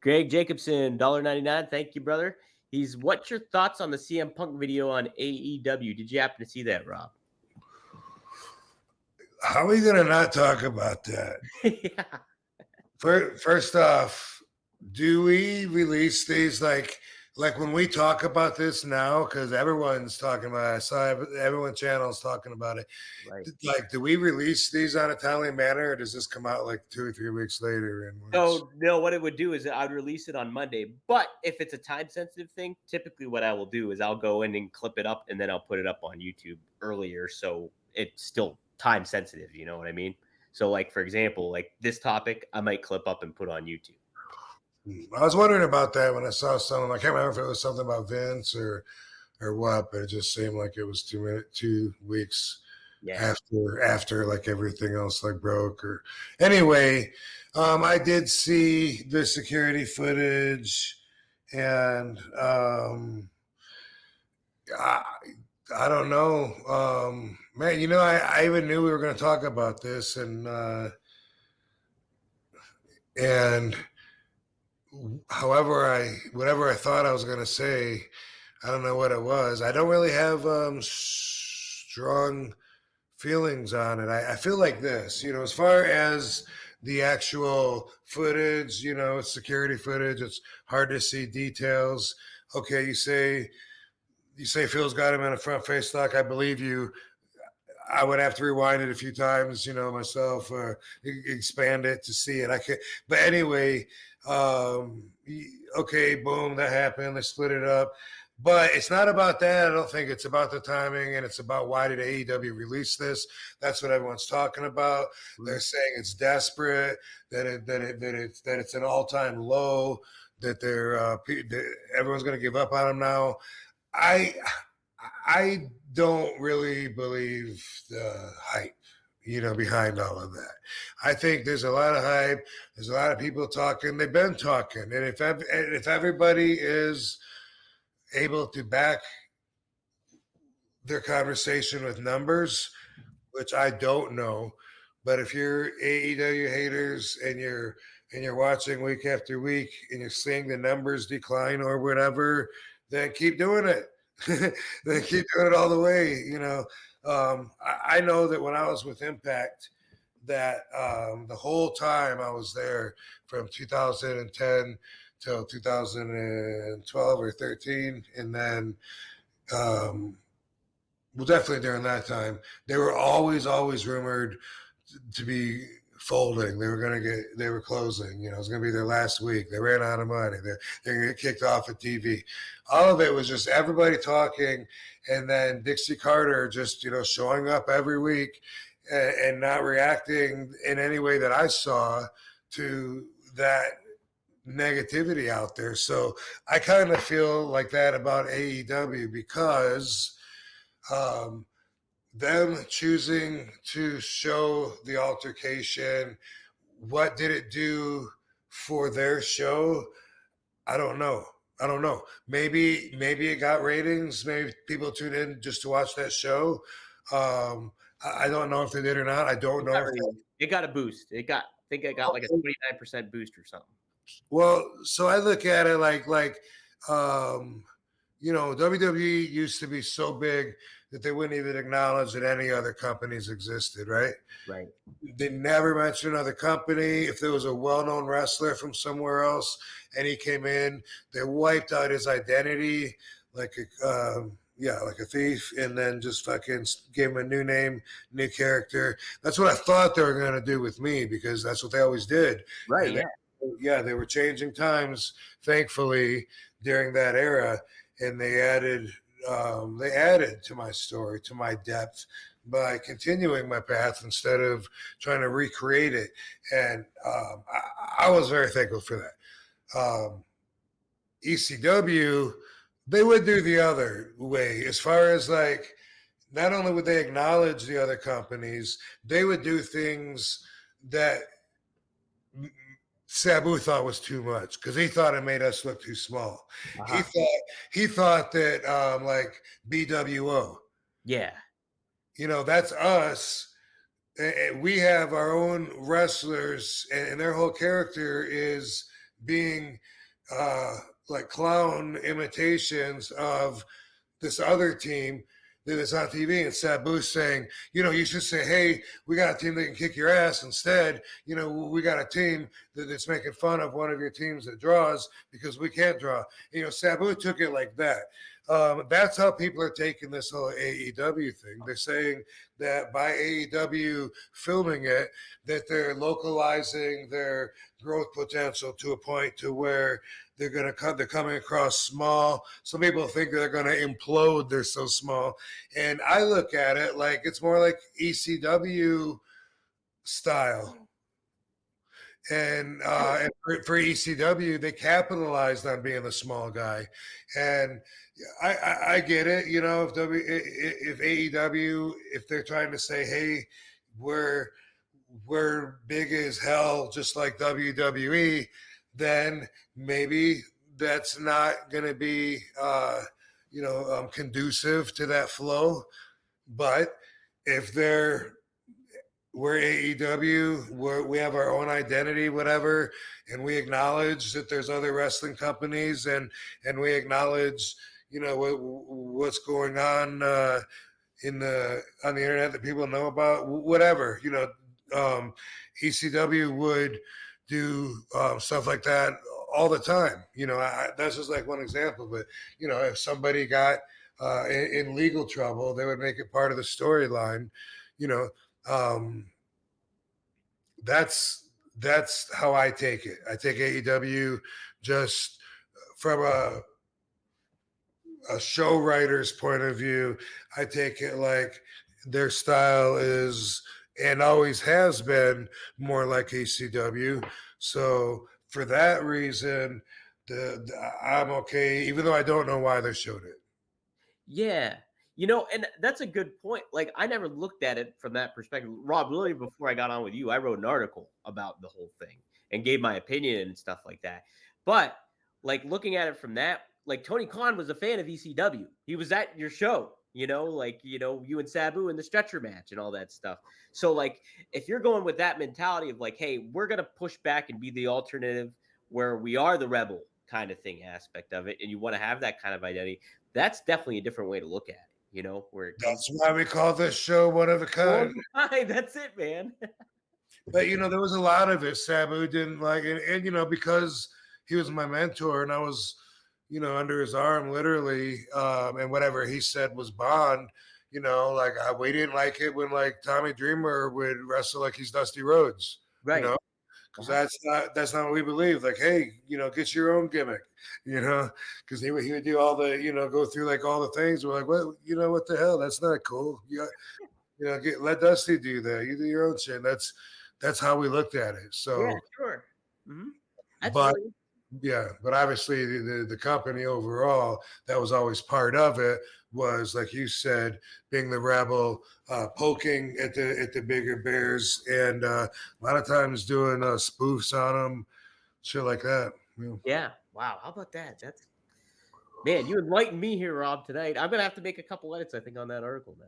Greg Jacobson, $1.99. Thank you, brother. What's your thoughts on the CM Punk video on AEW? Did you happen to see that, Rob? How are we going to not talk about that? Yeah. First off, do we release these like when we talk about this now? Because everyone's talking about it. I saw everyone's channels talking about it. Right. Like, do we release these on a timely manner, or does this come out like 2 or 3 weeks later? And So, no, what it would do is I'd release it on Monday. But if it's a time sensitive thing, typically what I will do is I'll go in and clip it up and then I'll put it up on YouTube earlier. So it's still time sensitive. You know what I mean? So, like, for example, like this topic, I might clip up and put on YouTube. I was wondering about that when I saw something. I can't remember if it was something about Vince or what, but it just seemed like it was 2 weeks after like everything else like broke. Or anyway, I did see the security footage, and I don't know, man. I even knew we were going to talk about this, and whatever I thought I was going to say, I don't know what it was. I don't really have strong feelings on it. I feel like this, as far as the actual footage, it's security footage. It's hard to see details. Okay, you say Phil's got him in a front face lock. I believe you. I would have to rewind it a few times, myself, expand it to see it. I can't. But anyway, okay, boom, that happened. They split it up. But it's not about that. I don't think it's about the timing, and it's about why did AEW release this? That's what everyone's talking about. Mm-hmm. They're saying it's desperate, that it's an all-time low, that everyone's going to give up on them now. I don't really believe the hype, behind all of that. I think there's a lot of hype. There's a lot of people talking. They've been talking, and if everybody is able to back their conversation with numbers, which I don't know, but if you're AEW haters and you're watching week after week and you're seeing the numbers decline or whatever, then keep doing it. Then keep doing it all the way. I know that when I was with Impact, that the whole time I was there from 2010 till 2012 or 13, and then definitely during that time, they were always rumored to be folding. They were closing. It was going to be their last week. They ran out of money. They're going to get kicked off of TV. All of it was just everybody talking, and then Dixie Carter just showing up every week and not reacting in any way that I saw to that negativity out there. So I kind of feel like that about AEW, because them choosing to show the altercation, what did it do for their show? I don't know. Maybe it got ratings. Maybe people tuned in just to watch that show. I don't know if they did or not. I don't know. It got a boost. I think it got like a 29% boost or something. Well, so I look at it like WWE used to be so big that they wouldn't even acknowledge that any other companies existed, right? Right. They never mentioned another company. If there was a well-known wrestler from somewhere else and he came in, they wiped out his identity like a thief, and then just fucking gave him a new name, new character. That's what I thought they were going to do with me, because that's what they always did. Right, they were changing times, thankfully, during that era, and they added to my story, to my depth, by continuing my path instead of trying to recreate it. And I was very thankful for that. ECW, they would do the other way, as far as like, not only would they acknowledge the other companies, they would do things that Sabu thought was too much, because he thought it made us look too small. Uh-huh. He thought that like BWO. Yeah. That's us. We have our own wrestlers, and their whole character is being like clown imitations of this other team that is on TV, and Sabu's saying, you should say, hey, we got a team that can kick your ass. Instead, we got a team that's making fun of one of your teams that draws because we can't draw. Sabu took it like that. That's how people are taking this whole AEW thing. They're saying that by AEW filming it, that they're localizing their growth potential to a point to where they're coming across small. Some people think they're going to implode. They're so small. And I look at it like it's more like ECW style. And for ECW, they capitalized on being the small guy. And I get it. If AEW, if they're trying to say, hey, we're big as hell, just like WWE, then maybe that's not going to be, conducive to that flow. But if we're AEW, we have our own identity, whatever, and we acknowledge that there's other wrestling companies, and we acknowledge, what's going on on the internet that people know about, whatever, ECW would do stuff like that all the time. That's just like one example. But if somebody got in legal trouble, they would make it part of the storyline. That's how I take it. I take AEW just from a show writer's point of view. I take it like their style is and always has been more like ECW. So for that reason, I'm okay, even though I don't know why they showed it. Yeah. And that's a good point. Like, I never looked at it from that perspective. Rob, literally before I got on with you, I wrote an article about the whole thing and gave my opinion and stuff like that. But like looking at it from that, like Tony Khan was a fan of ECW. He was at your show, you and Sabu in the stretcher match and all that stuff. So like, if you're going with that mentality of like, hey, we're going to push back and be the alternative where we are the rebel kind of thing aspect of it, and you want to have that kind of identity, that's definitely a different way to look at it. Where it comes. That's why we call this show One of a Kind. That's it, man. But there was a lot of it Sabu didn't like, and because he was my mentor and I was, under his arm literally, and whatever he said was bond. Like we didn't like it when like Tommy Dreamer would wrestle like he's Dusty Rhodes, right? Because that's not what we believe. Like, hey, get your own gimmick, because he would do all the, go through like all the things. We're like, well, what the hell? That's not cool. Let Dusty do that. You do your own shit. That's how we looked at it. So yeah, sure. Mm-hmm. But obviously the company overall that was always part of it was, like you said, being the rebel, poking at the bigger bears, and a lot of times doing spoofs on them, shit like that. Yeah. Wow. How about that? Man, you enlightened me here, Rob, tonight. I'm gonna have to make a couple edits, I think, on that article now.